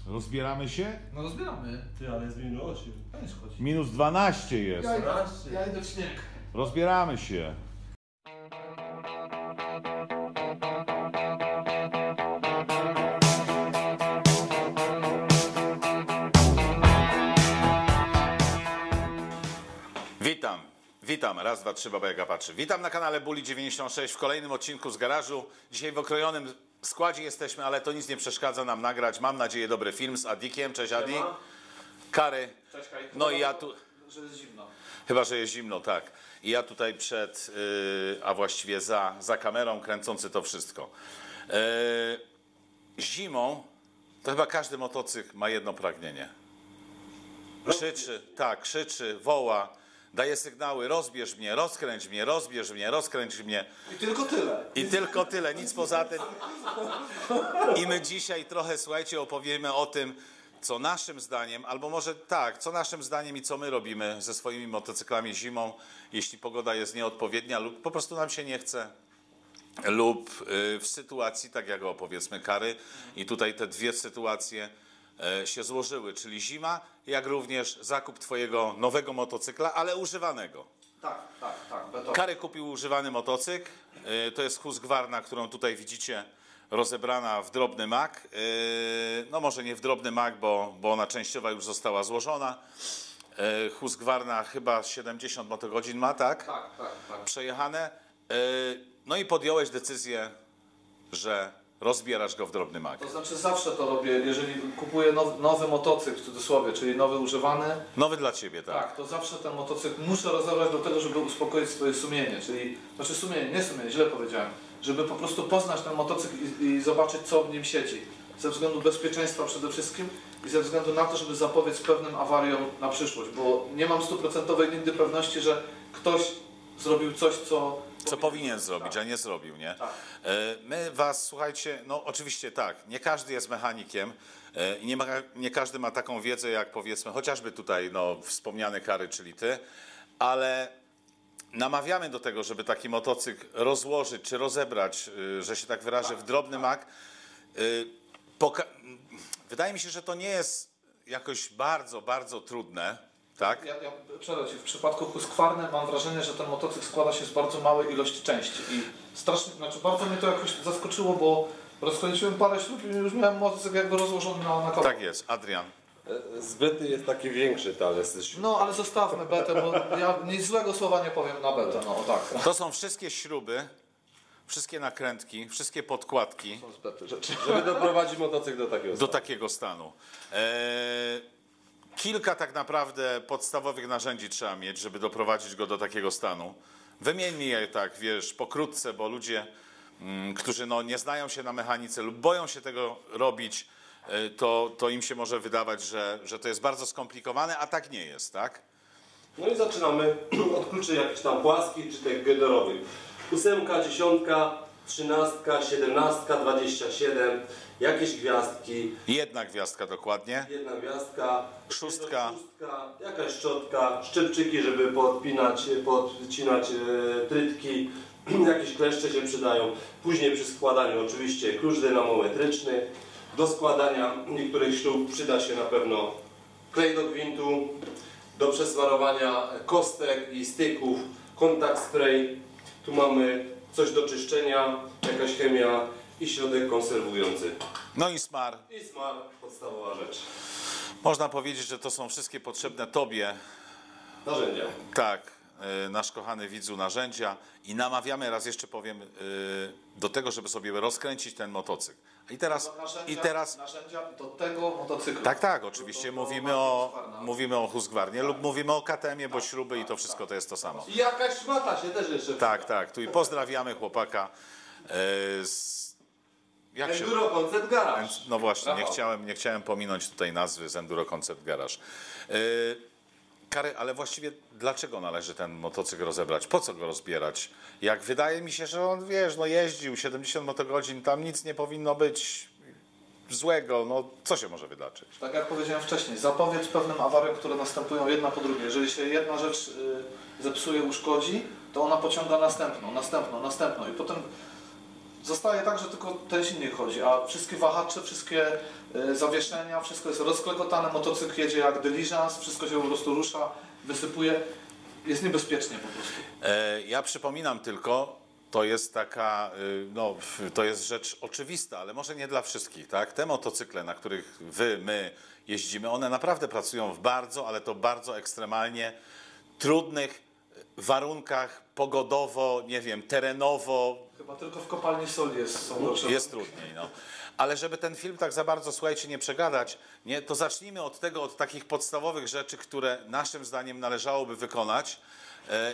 Rozbieramy się? No rozbieramy. Ty, ale jest minus 8. Koniec chodzi. Minus 12 jest. Ja idę w śnieg. Rozbieramy się. Witam, raz, dwa, trzy, Baba Jaga patrzy. Witam na kanale Bully96 w kolejnym odcinku z garażu. Dzisiaj w okrojonym składzie jesteśmy, ale to nic nie przeszkadza nam nagrać, mam nadzieję, dobry film z Adikiem. Cześć Adi. Kary. Cześć, Kaj. No i ja tu... Że jest zimno. Chyba, że jest zimno, tak. I ja tutaj przed, a właściwie za kamerą kręcący to wszystko. Zimą to chyba każdy motocykl ma jedno pragnienie. Krzyczy, woła. Daje sygnały, rozbierz mnie, rozkręć mnie, rozbierz mnie, rozkręć mnie. I tylko tyle. I tylko tyle, nic poza tym. I my dzisiaj trochę, słuchajcie, opowiemy o tym, co naszym zdaniem, albo może tak, co naszym zdaniem i co my robimy ze swoimi motocyklami zimą, jeśli pogoda jest nieodpowiednia lub po prostu nam się nie chce, lub w sytuacji, tak jak powiedzmy Kary, i tutaj te dwie sytuacje się złożyły, czyli zima, jak również zakup twojego nowego motocykla, ale używanego. Tak. Beton. Kary kupił używany motocykl, to jest Husqvarna, którą tutaj widzicie, rozebrana w drobny mak. No może nie w drobny mak, bo ona częściowa już została złożona. Husqvarna chyba 70 motogodzin ma, tak? Tak. Przejechane. No i podjąłeś decyzję, że rozbierasz go w drobny mak. To znaczy zawsze to robię, jeżeli kupuję nowy motocykl w cudzysłowie, czyli nowy używany. Nowy dla ciebie, tak? Tak, to zawsze ten motocykl muszę rozebrać do tego, żeby uspokoić swoje sumienie, czyli, nie sumienie, źle powiedziałem, żeby po prostu poznać ten motocykl i zobaczyć, co w nim siedzi. Ze względu bezpieczeństwa przede wszystkim i ze względu na to, żeby zapobiec pewnym awariom na przyszłość, bo nie mam stuprocentowej nigdy pewności, że ktoś zrobił coś, co powinien zrobić, a nie zrobił, nie? Tak. My was, słuchajcie, no oczywiście tak, nie każdy jest mechanikiem i nie każdy ma taką wiedzę, jak powiedzmy, chociażby tutaj wspomniane Kary, czyli ty, ale namawiamy do tego, żeby taki motocykl rozłożyć czy rozebrać, że się tak wyrażę, w drobny mak. Wydaje mi się, że to nie jest jakoś bardzo, bardzo trudne. Tak? Ja przerwę Ci, w przypadku Husqvarny mam wrażenie, że ten motocykl składa się z bardzo małej ilości części i strasznie, bardzo mnie to jakoś zaskoczyło, bo rozkręciłem parę śrub i już miałem motocykl jakby rozłożony na kawałek. Tak jest, Adrian. Zbytny jest taki większy talent. No ale zostawmy betę, bo ja nic złego słowa nie powiem na betę, tak. To są wszystkie śruby, wszystkie nakrętki, wszystkie podkładki, Są z bety rzeczy. Żeby doprowadzić motocykl do takiego stanu. Kilka tak naprawdę podstawowych narzędzi trzeba mieć, żeby doprowadzić go do takiego stanu. Wymieńmy je tak, wiesz, pokrótce, bo ludzie, którzy nie znają się na mechanice lub boją się tego robić, to im się może wydawać, że to jest bardzo skomplikowane, a tak nie jest, tak? No i zaczynamy od kluczy jakichś tam płaskich czy tych gederowych. 8, 10, 13, 17, 27, jakieś gwiazdki. Jedna gwiazdka dokładnie. Jedna gwiazdka. Szóstka. Jakaś szczotka, szczypczyki, żeby podcinać trytki. Jakieś kleszcze się przydają. Później przy składaniu oczywiście klucz dynamometryczny. Do składania niektórych śrub przyda się na pewno klej do gwintu. Do przesmarowania kostek i styków kontakt spray. Tu mamy coś do czyszczenia, jakaś chemia i środek konserwujący. No i smar. I smar, podstawowa rzecz. Można powiedzieć, że to są wszystkie potrzebne tobie. Narzędzia. Tak, nasz kochany widzu, narzędzia i namawiamy, raz jeszcze powiem, do tego, żeby sobie rozkręcić ten motocykl. Narzędzia do tego motocykla. Tak, oczywiście mówimy o Husqvarnie lub mówimy o KTM-ie, bo śruby i to wszystko to jest to samo. I jakaś szmata się też jeszcze Tak, tu i pozdrawiamy chłopaka Enduro Concept Garage. No właśnie, nie chciałem pominąć tutaj nazwy z Enduro Concept Garage. Kary, ale właściwie dlaczego należy ten motocykl rozebrać? Po co go rozbierać? Jak wydaje mi się, że on, jeździł 70 motogodzin, tam nic nie powinno być złego, co się może wydarzyć? Tak jak powiedziałem wcześniej, zapowiedź pewnym awariom, które następują jedna po drugiej. Jeżeli się jedna rzecz zepsuje, uszkodzi, to ona pociąga następną i potem Zostaje tak, że tylko ten silnik chodzi, a wszystkie wahacze, wszystkie zawieszenia, wszystko jest rozklekotane, motocykl jedzie jak dyliżans, wszystko się po prostu rusza, wysypuje. Jest niebezpiecznie po prostu. Ja przypominam tylko, to jest taka, no, to jest rzecz oczywista, ale może nie dla wszystkich, tak? Te motocykle, na których my jeździmy, one naprawdę pracują w bardzo, ale to bardzo ekstremalnie trudnych warunkach pogodowo, nie wiem, terenowo. Chyba tylko w kopalni soli są gorsze. Jest trudniej, no. Ale żeby ten film tak za bardzo, słuchajcie, nie przegadać, nie, to zacznijmy od tego, od takich podstawowych rzeczy, które naszym zdaniem należałoby wykonać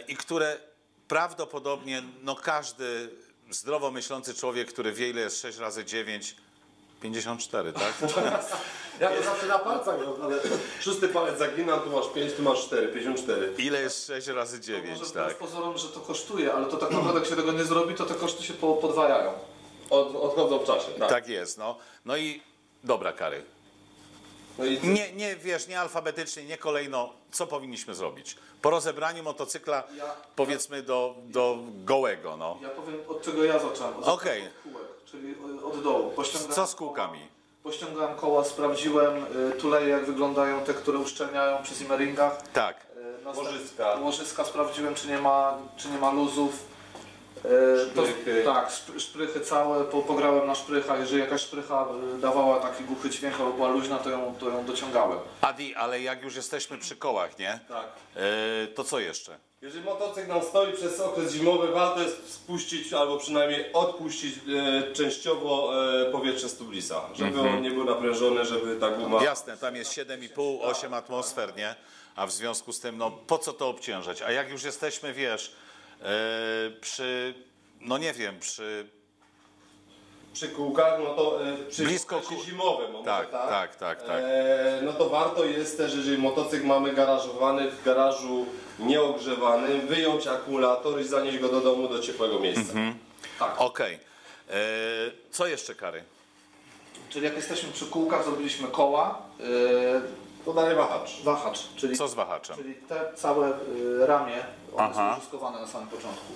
i które prawdopodobnie no, każdy zdrowo myślący człowiek, który wie, ile jest 6 razy 9, 54, tak? Ja to zawsze na palcach, ale 6 palec zaginam, tu masz 5, tu masz 4, 54. Ile jest 6 razy 9, Może tak? z pozorom, że to kosztuje, ale to tak naprawdę jak się tego nie zrobi, to te koszty się podwajają. Odchodzą w czasie, tak. Tak jest, no. No i dobra, Kary. No i Nie, wiesz, nie alfabetycznie, nie kolejno, co powinniśmy zrobić? Po rozebraniu motocykla, powiedzmy, do gołego, no. Ja powiem, od czego ja zacząłem. Okej. Od kółek, czyli od dołu. Co z kółkami? Pościągałem koła, sprawdziłem tuleje, jak wyglądają te, które uszczelniają przy zimmeringach. Tak. Łożyska. Łożyska sprawdziłem, czy nie ma luzów. Szprychy. Tak, szprychy całe, pograłem na szprychach. Jeżeli jakaś szprycha dawała taki głuchy dźwięk albo była luźna, to ją dociągałem. Adi, ale jak już jesteśmy przy kołach, nie? Tak. To co jeszcze? Jeżeli motocykl nam stoi przez okres zimowy, warto jest spuścić albo przynajmniej odpuścić częściowo powietrze z tublisa, żeby on nie był naprężony, żeby ta guma... Jasne, tam jest 7,5, 8 atmosfer, nie? A w związku z tym, no po co to obciążać? A jak już jesteśmy, wiesz, przy, no nie wiem, Przy kółkach, no to przy Blisko okresie zimowym, może tak. No to warto jest też, jeżeli motocykl mamy garażowany w garażu nieogrzewanym, wyjąć akumulator i zanieść go do domu, do ciepłego miejsca. Tak. Okej. Co jeszcze, Kary? Czyli jak jesteśmy przy kółkach, zrobiliśmy koła, To dalej wahacz. wahacz, czyli Co z wahaczem? Czyli te całe ramię, one Aha. są użyskowane na samym początku.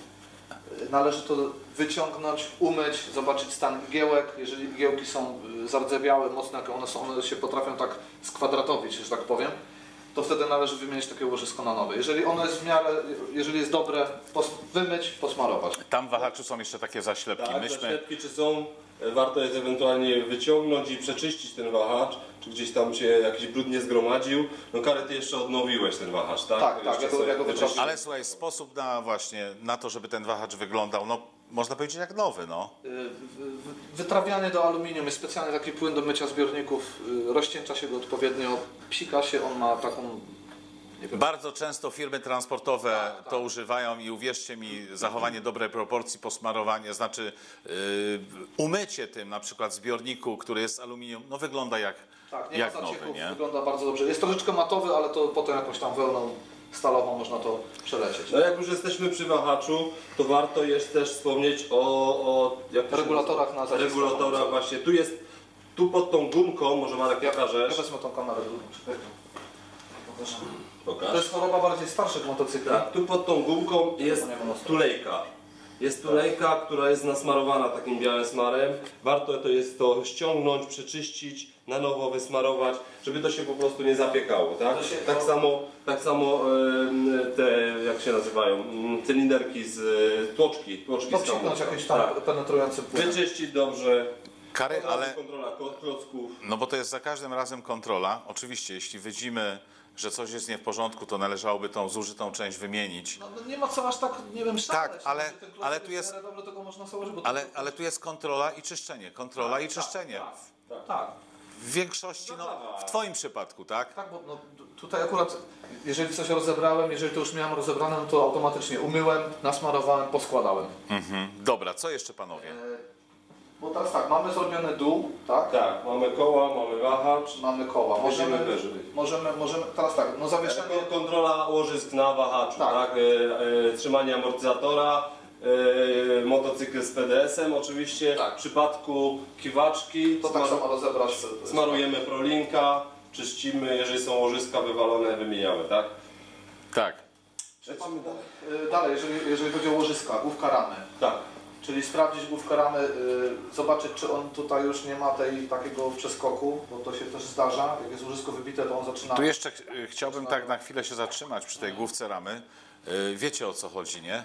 Należy to wyciągnąć, umyć, zobaczyć stan igiełek. Jeżeli igiełki są zardzewiałe, mocne, jak one się potrafią tak skwadratowić, że tak powiem, to wtedy należy wymienić takie łożysko na nowe. Jeżeli ono jest w miarę, jeżeli jest dobre, wymyć, posmarować. Tam w wahaczu są jeszcze takie zaślepki. Tak, zaślepki czy są, warto jest ewentualnie wyciągnąć i przeczyścić ten wahacz, czy gdzieś tam się jakiś brud nie zgromadził. No Kary, ty jeszcze odnowiłeś ten wahacz, tak? Tak, Jeszcze ja go sobie wyczyściłem. wyczyściłeś. Ale słuchaj, sposób na właśnie, na to, żeby ten wahacz wyglądał, no można powiedzieć jak nowy, no. Wytrawiany do aluminium, jest specjalny taki płyn do mycia zbiorników, rozcieńcza się go odpowiednio, psika się, on ma taką... Nie wiem, Bardzo często firmy transportowe to używają i uwierzcie mi, zachowanie dobrej proporcji, posmarowanie, znaczy umycie tym na przykład zbiorniku, który jest z aluminium, no wygląda jak nie ma nowy, zacieków, nie? wygląda bardzo dobrze. Jest troszeczkę matowy, ale to potem jakąś tam wełną stalową można to przelecieć. No jak już jesteśmy przy wahaczu, to warto jest też wspomnieć o jak to się Regulatorach nazywa? na zacisk. Regulatorach właśnie. Tu pod tą gumką, może Marek Ja pokażesz. wezmę tą kamerę. Pokaż. To jest choroba bardziej starszych motocykli. Tak, tu pod tą gumką jest tulejka. Jest tulejka, która jest nasmarowana takim białym smarem. Warto to jest to ściągnąć, przeczyścić, na nowo wysmarować, żeby to się po prostu nie zapiekało, tak? Tak samo te, jak się nazywają, cylinderki z tłoczki z Podciągnąć hamulca. jakieś tam Tak. penetrujące płyny. Wyczyścić dobrze. Kary, Od razu ale kontrola klocków. no bo to jest za każdym razem kontrola. Oczywiście, jeśli widzimy, że coś jest nie w porządku, to należałoby tą zużytą część wymienić. No, nie ma co aż tak, nie wiem, szaleć. Tak, ale- Jeżeli ten klocek ale tu jest- w miarę dobry, to go można założyć, bo Ale tu jest kontrola i czyszczenie, kontrola i czyszczenie. Tak. W większości, no w twoim przypadku, tak? Tak, bo no, tutaj akurat, jeżeli coś rozebrałem, jeżeli to już miałem rozebrane, no to automatycznie umyłem, nasmarowałem, poskładałem. Dobra, co jeszcze panowie? Bo teraz tak, mamy zrobiony dół, tak? Tak, mamy koła, mamy wahacz. Mamy koła. Możemy wyżej. Możemy, teraz tak, no zawieszenie. Kontrola łożysk na wahaczu, Tak. tak? Trzymanie amortyzatora, motocykl z PDS-em oczywiście. Tak. W przypadku kiwaczki To tak samo rozebrać. smarujemy prolinka, czyścimy, jeżeli są łożyska wywalone, wymieniamy, tak? Tak. Dalej, jeżeli chodzi o łożyska, główka ramy. Tak. Czyli sprawdzić główkę ramy, zobaczyć, czy on tutaj już nie ma takiego przeskoku, bo to się też zdarza. Jak jest łożysko wybite, to on zaczyna... Tu jeszcze chciałbym tak na chwilę się zatrzymać przy tej główce ramy. Wiecie, o co chodzi, nie?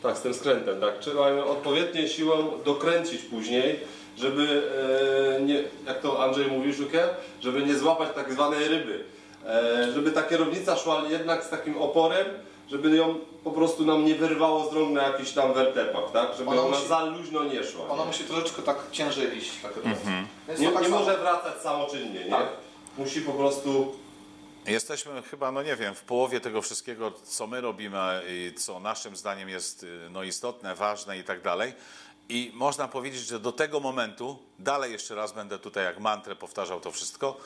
Tak, z tym skrętem, tak. Trzeba ją odpowiednią siłą dokręcić później, żeby, nie, jak to Andrzej mówi, Żukier, żeby nie złapać tak zwanej ryby. Żeby ta kierownica szła jednak z takim oporem, żeby ją po prostu nam nie wyrwało z rąk na jakichś tam wertepach, tak? Żeby ona za luźno nie szła. Ona musi troszeczkę tak ciężej iść. Tak Więc Nie, to tak nie samo. może wracać samoczynnie, nie? Tak. Musi po prostu... Jesteśmy chyba, no nie wiem, w połowie tego wszystkiego, co my robimy i co naszym zdaniem jest no, istotne, ważne i tak dalej. I można powiedzieć, że do tego momentu, dalej jeszcze raz będę tutaj jak mantrę powtarzał to wszystko,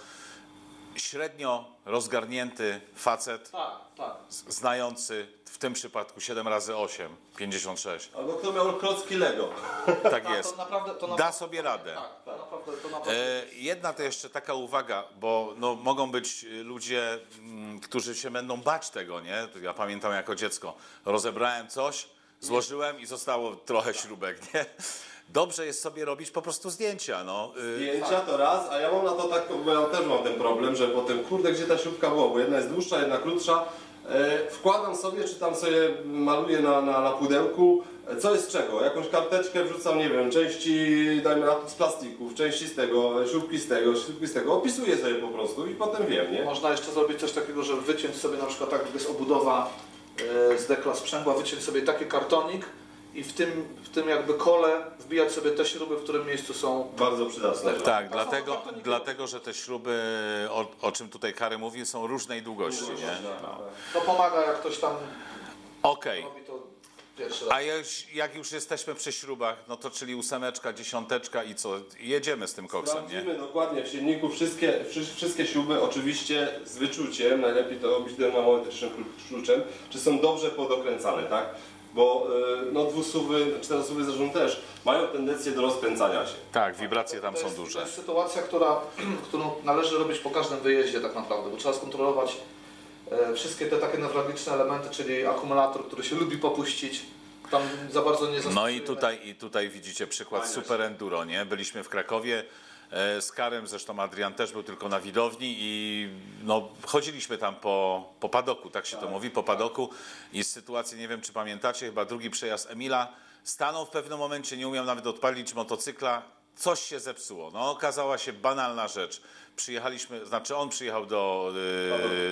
średnio rozgarnięty facet, Tak. znający w tym przypadku 7 razy 8, 56. Albo kto miał klocki Lego. Tak jest. To naprawdę, Da sobie radę. Tak, to naprawdę. Jedna to jeszcze taka uwaga, bo no, mogą być ludzie, którzy się będą bać tego, nie? Ja pamiętam jako dziecko, rozebrałem coś, złożyłem i zostało trochę śrubek, nie? Dobrze jest sobie robić po prostu zdjęcia, no. Zdjęcia to raz, a ja mam na to tak, bo ja też mam ten problem, że potem kurde, gdzie ta śrubka była, bo jedna jest dłuższa, jedna krótsza. Wkładam sobie, czy tam sobie maluję na pudełku, co jest z czego, jakąś karteczkę wrzucam, nie wiem, części, dajmy na to z plastików, części z tego, śrubki z tego, opisuję sobie po prostu i potem wiem, nie? Można jeszcze zrobić coś takiego, że wyciąć sobie na przykład tak, jak jest obudowa z dekla sprzęgła, wyciąć sobie taki kartonik i w tym jakby kole wbijać sobie te śruby, w którym miejscu są. Bardzo przydatne. Tak, dlatego, że te śruby, o czym tutaj Kary mówi, są różnej długości, nie? No. To pomaga, jak ktoś tam Okej. robi to pierwszy raz. A jak już jesteśmy przy śrubach, no to czyli 8, 10 i co? Jedziemy z tym koksem, nie? Sprawdzimy dokładnie w silniku wszystkie śruby, oczywiście z wyczuciem, najlepiej to robić dynamometrycznym kluczem, czy są dobrze podokręcane, tak? Bo no, dwusuwy, czterosuwy zresztą też mają tendencję do rozkręcania się. Tak, wibracje tam To są jest, duże. To jest sytuacja, którą należy robić po każdym wyjeździe tak naprawdę, bo trzeba skontrolować wszystkie te takie newralgiczne elementy, czyli akumulator, który się lubi popuścić, tam za bardzo nie No zastosujemy. i tutaj widzicie przykład Fajnie. super enduro, nie? Byliśmy w Krakowie z Karem, zresztą Adrian też był tylko na widowni i no, chodziliśmy tam po padoku, tak się to mówi, po padoku i z sytuacji, nie wiem czy pamiętacie, chyba drugi przejazd Emila, stanął w pewnym momencie, nie umiał nawet odpalić motocykla, coś się zepsuło. No okazała się banalna rzecz. Przyjechaliśmy, znaczy on przyjechał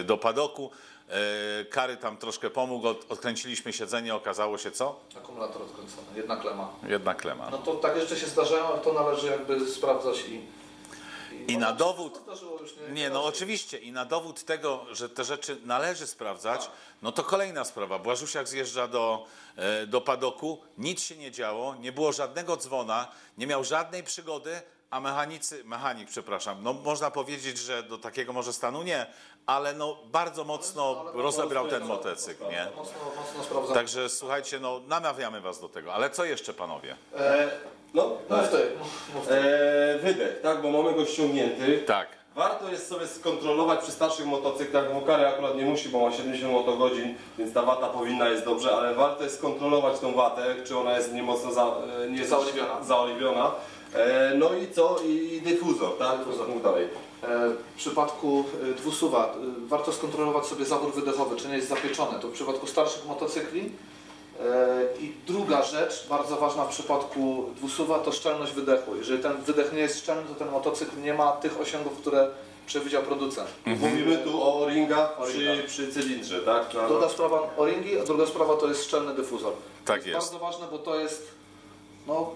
do padoku, Kary tam troszkę pomógł, odkręciliśmy siedzenie, okazało się co? Akumulator odkręcony, jedna klema. Jedna klema. No to takie rzeczy się zdarzają, ale to należy jakby sprawdzać I na dowód, Zdarzyło już nie no oczywiście, i na dowód tego, że te rzeczy należy sprawdzać, no to kolejna sprawa. Błażusiak zjeżdża do padoku, nic się nie działo, nie było żadnego dzwona, nie miał żadnej przygody, a mechanik, no można powiedzieć, że do takiego może stanu nie, ale no bardzo mocno rozebrał ten motocykl, nie? Mocno sprawdzamy. Także słuchajcie, no namawiamy was do tego, ale co jeszcze panowie? No, Mów ty. wydech, tak, bo mamy go ściągnięty. Tak. Warto jest sobie skontrolować przy starszych motocyklach, bo Kary akurat nie musi, bo ma 70 motogodzin, więc ta wata powinna jest dobrze, ale warto jest skontrolować tą watę, czy ona jest nie mocno zaoliwiona. No i co? I dyfuzor, tak? Mów dalej. W przypadku dwusuwa warto skontrolować sobie zawór wydechowy, czy nie jest zapieczony. To w przypadku starszych motocykli. I druga rzecz, bardzo ważna w przypadku dwusuwa, to szczelność wydechu. Jeżeli ten wydech nie jest szczelny, to ten motocykl nie ma tych osiągów, które przewidział producent. Mówimy tu o o-ringach przy cylindrze, tak? Druga sprawa o-ringi, a druga sprawa to jest szczelny dyfuzor. Tak To jest. bardzo ważne, bo to jest, no,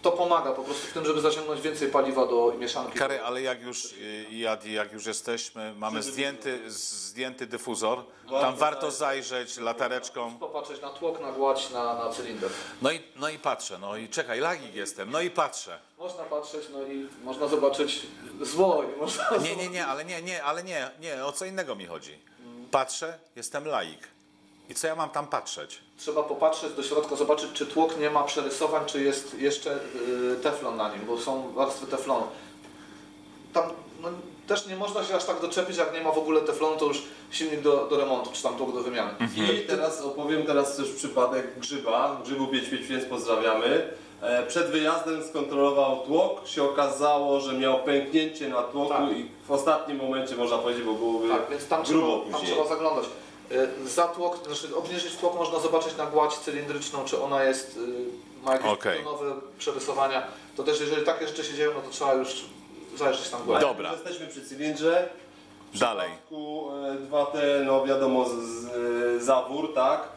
to pomaga po prostu w tym, żeby zaciągnąć więcej paliwa do mieszanki. Kary, ale jak już jesteśmy, mamy zdjęty dyfuzor, tam warto zajrzeć latareczką. Popatrzeć na tłok, na gładź, na cylinder. No i patrzę, no i czekaj, lagik jestem, no i patrzę. Można patrzeć, no i można zobaczyć zło. Nie, o co innego mi chodzi. Patrzę, jestem laik. I co ja mam tam patrzeć? Trzeba popatrzeć do środka, zobaczyć, czy tłok nie ma przerysowań, czy jest jeszcze teflon na nim, bo są warstwy teflonu. Tam no, też nie można się aż tak doczepić, jak nie ma w ogóle teflonu, to już silnik do remontu, czy tam tłok do wymiany. I teraz opowiem też przypadek Grzyba. Grzybu 555, więc pozdrawiamy. Przed wyjazdem skontrolował tłok, się okazało, że miał pęknięcie na tłoku i w ostatnim momencie można powiedzieć, bo byłoby Tak, więc tam grubo tam później. trzeba zaglądać. Za tłok, znaczy obniżyć tłok można zobaczyć na gładź cylindryczną, czy ona jest, ma jakieś nowe przerysowania. To też jeżeli takie rzeczy się dzieją, no to trzeba już zajrzeć tam głębiej. Dobra. Jesteśmy przy cylindrze. W Dalej. przypadku 2T, no wiadomo, zawór, tak?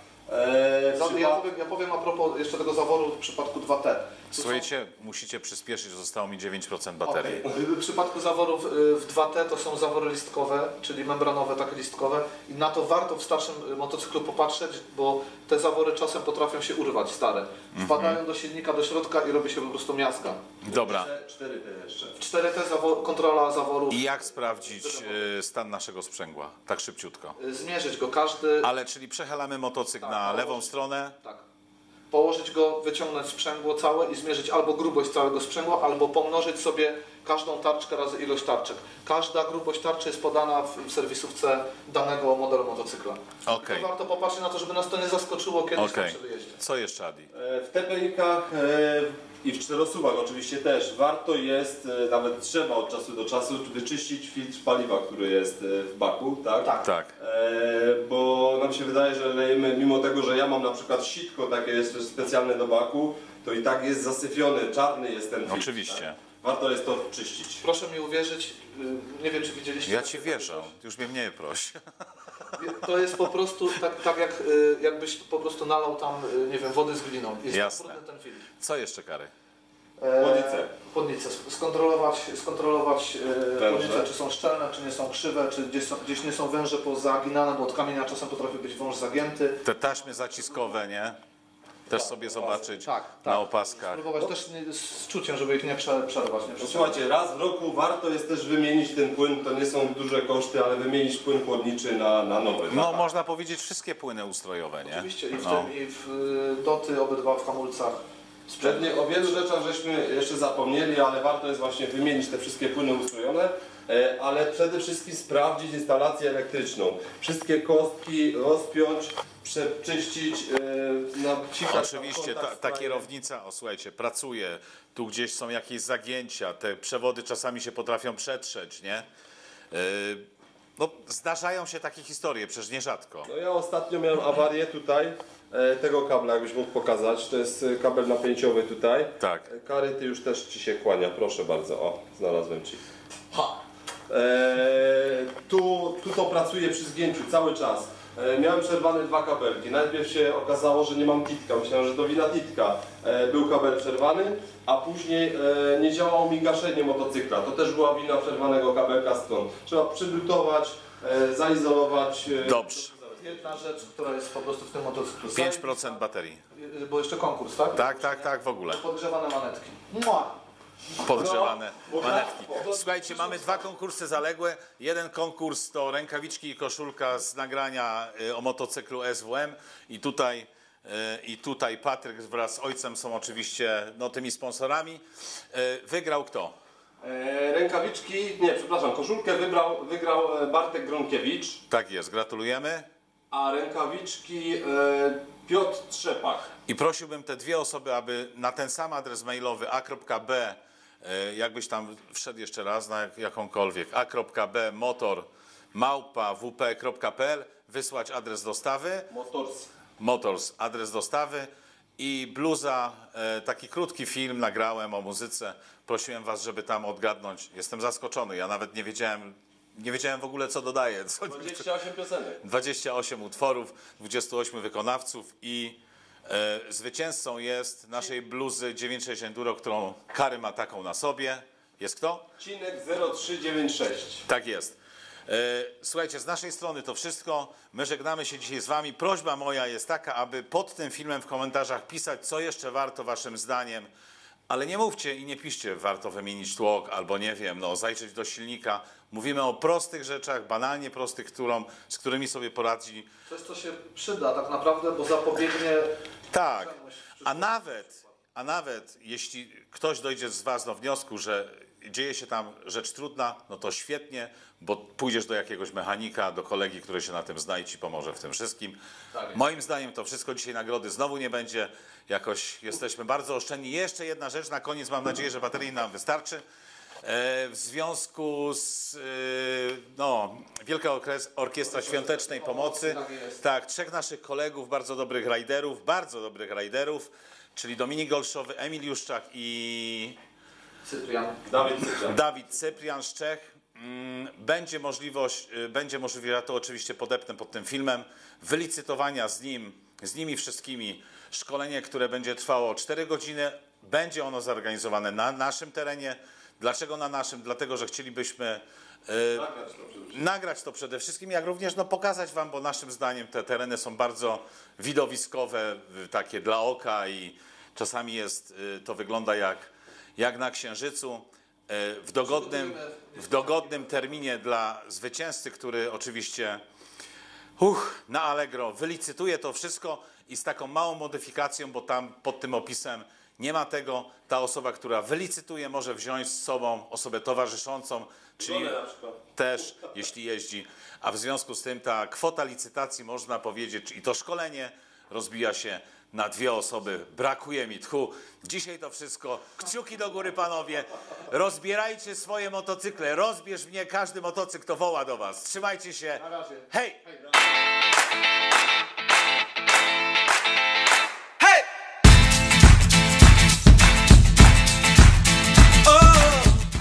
Ja powiem a propos jeszcze tego zaworu w przypadku 2T. Słuchajcie, musicie przyspieszyć, zostało mi 9% baterii. W przypadku zaworów w 2T to są zawory listkowe, czyli membranowe, takie listkowe i na to warto w starszym motocyklu popatrzeć, bo te zawory czasem potrafią się urwać, stare. Wpadają do silnika, do środka i robi się po prostu miazga. Dobra. 4T jeszcze. W 4T kontrola zaworów, I jak sprawdzić stan naszego sprzęgła? Tak szybciutko. zmierzyć go każdy, Ale czyli przechylamy motocykl na lewą stronę. tak. Położyć go, wyciągnąć sprzęgło całe i zmierzyć albo grubość całego sprzęgła, albo pomnożyć sobie każdą tarczkę razy ilość tarczek. Każda grubość tarczy jest podana w serwisówce danego modelu motocykla. Okej. To warto popatrzeć na to, żeby nas to nie zaskoczyło kiedyś tam Okej. przy wyjeździe. Co jeszcze, Adi? W TPI-kach i w czterosuwach oczywiście też warto jest, nawet trzeba od czasu do czasu wyczyścić filtr paliwa, który jest w baku, tak? Tak. Tak. Bo nam się wydaje, że lejemy, mimo tego, że ja mam na przykład sitko takie jeszcze specjalne do baku, to i tak jest zasyfiony, czarny jest ten filtr. Oczywiście. Tak? Warto jest to czyścić. Proszę mi uwierzyć, nie wiem czy widzieliście. Ja ci wierzę. Już mnie mniej proś. To jest po prostu tak jak jakbyś po prostu nalał tam, nie wiem, wody z gliną. Jest Jasne. trudny ten film. Co jeszcze, Kary? Chłodnice. Chłodnice. Skontrolować Węże. chłodnice, czy są szczelne, czy nie są krzywe, czy gdzieś nie są węże pozaginane, bo od kamienia czasem potrafi być wąż zagięty. Te taśmy zaciskowe, nie? Też sobie zobaczyć na opaskach. Spróbować też z czuciem, żeby ich nie przerwać. Nie No, słuchajcie, raz w roku warto jest też wymienić ten płyn, to nie są duże koszty, ale wymienić płyn chłodniczy na nowy. No, można powiedzieć wszystkie płyny ustrojowe, nie? Oczywiście i w No. tym, i w doty, obydwa w hamulcach. Pewnie o wielu rzeczach żeśmy jeszcze zapomnieli, ale warto jest właśnie wymienić te wszystkie płyny ustrojone, ale przede wszystkim sprawdzić instalację elektryczną. Wszystkie kostki rozpiąć, przeczyścić, napsikać. Oczywiście, ta kierownica, słuchajcie, pracuje, tu gdzieś są jakieś zagięcia, te przewody czasami się potrafią przetrzeć, nie? No, zdarzają się takie historie, przecież nierzadko. No ja ostatnio miałem awarię tutaj, tego kabla jakbyś mógł pokazać, to jest kabel napięciowy tutaj. Tak. Kary, ty już też ci się kłania, proszę bardzo, o, znalazłem ci. Ha! Tu to pracuje przy zgięciu cały czas. Miałem przerwane dwa kabelki. Najpierw się okazało, że nie mam titka. Myślałem, że to wina titka. Był kabel przerwany, a później nie działało mi gaszenie motocykla. To też była wina przerwanego kabelka stron. Trzeba przylutować, zaizolować. Dobrze. Jedna rzecz, która jest po prostu w tym motocyklu. 5% baterii. Bo jeszcze konkurs, tak? Tak, w ogóle. Podgrzewane manetki. Mua! Podgrzewane manetki. Słuchajcie, mamy dwa konkursy zaległe. Jeden konkurs to rękawiczki i koszulka z nagrania o motocyklu SWM i tutaj Patryk wraz z ojcem są oczywiście tymi sponsorami. Wygrał kto? Koszulkę wygrał Bartek Gronkiewicz, Tak jest, gratulujemy. a rękawiczki Piotr Trzepak. I prosiłbym te dwie osoby, aby na ten sam adres mailowy a.b, jakbyś tam wszedł jeszcze raz na jakąkolwiek, a.b motor@wp.pl, wysłać adres dostawy, Motors, adres dostawy i bluza, taki krótki film nagrałem o muzyce. Prosiłem was, żeby tam odgadnąć. Jestem zaskoczony, ja nawet nie wiedziałem w ogóle, co dodaję. 28 piosenek. 28 utworów, 28 wykonawców i zwycięzcą jest naszej bluzy 96 Enduro, którą Kary ma taką na sobie. Jest kto? Cinek 0396. Tak jest. Słuchajcie, z naszej strony to wszystko. My żegnamy się dzisiaj z wami. Prośba moja jest taka, aby pod tym filmem w komentarzach pisać, co jeszcze warto waszym zdaniem. Ale nie mówcie i nie piszcie, warto wymienić tłok, albo nie wiem, zajrzeć do silnika. Mówimy o prostych rzeczach, banalnie prostych, z którymi sobie poradzi. Coś, co się przyda tak naprawdę, bo zapobiegnie... Tak, a nawet jeśli ktoś dojdzie z was do wniosku, że dzieje się tam rzecz trudna, no to świetnie, bo pójdziesz do jakiegoś mechanika, do kolegi, który się na tym zna i ci pomoże w tym wszystkim. Tak. Moim zdaniem to wszystko, dzisiaj nagrody znowu nie będzie, jakoś jesteśmy bardzo oszczędni. Jeszcze jedna rzecz na koniec, mam nadzieję, że baterii nam wystarczy. W związku z Wielka Orkiestra Świątecznej Pomocy, tak, 3 naszych kolegów, bardzo dobrych rajderów, czyli Dominik Golszowy, Emil Juszczak i Cyprian. Dawid Cyprian z Czech. Będzie możliwość, ja to oczywiście podepnę pod tym filmem, wylicytowania z nimi wszystkimi szkolenie, które będzie trwało 4 godziny. Będzie ono zorganizowane na naszym terenie. Dlaczego na naszym? Dlatego, że chcielibyśmy nagrać to przede wszystkim, jak również pokazać wam, bo naszym zdaniem te tereny są bardzo widowiskowe, takie dla oka i czasami to wygląda jak na Księżycu. W dogodnym terminie dla zwycięzcy, który oczywiście na Allegro wylicytuje to wszystko i z taką małą modyfikacją, bo tam pod tym opisem nie ma tego, ta osoba, która wylicytuje, może wziąć z sobą osobę towarzyszącą, czyli też, jeśli jeździ. A w związku z tym ta kwota licytacji, można powiedzieć, i to szkolenie rozbija się na 2 osoby. Brakuje mi tchu. Dzisiaj to wszystko. Kciuki do góry, panowie. Rozbierajcie swoje motocykle. Rozbierz mnie każdy motocykl, to woła do was. Trzymajcie się. Na razie. Hej!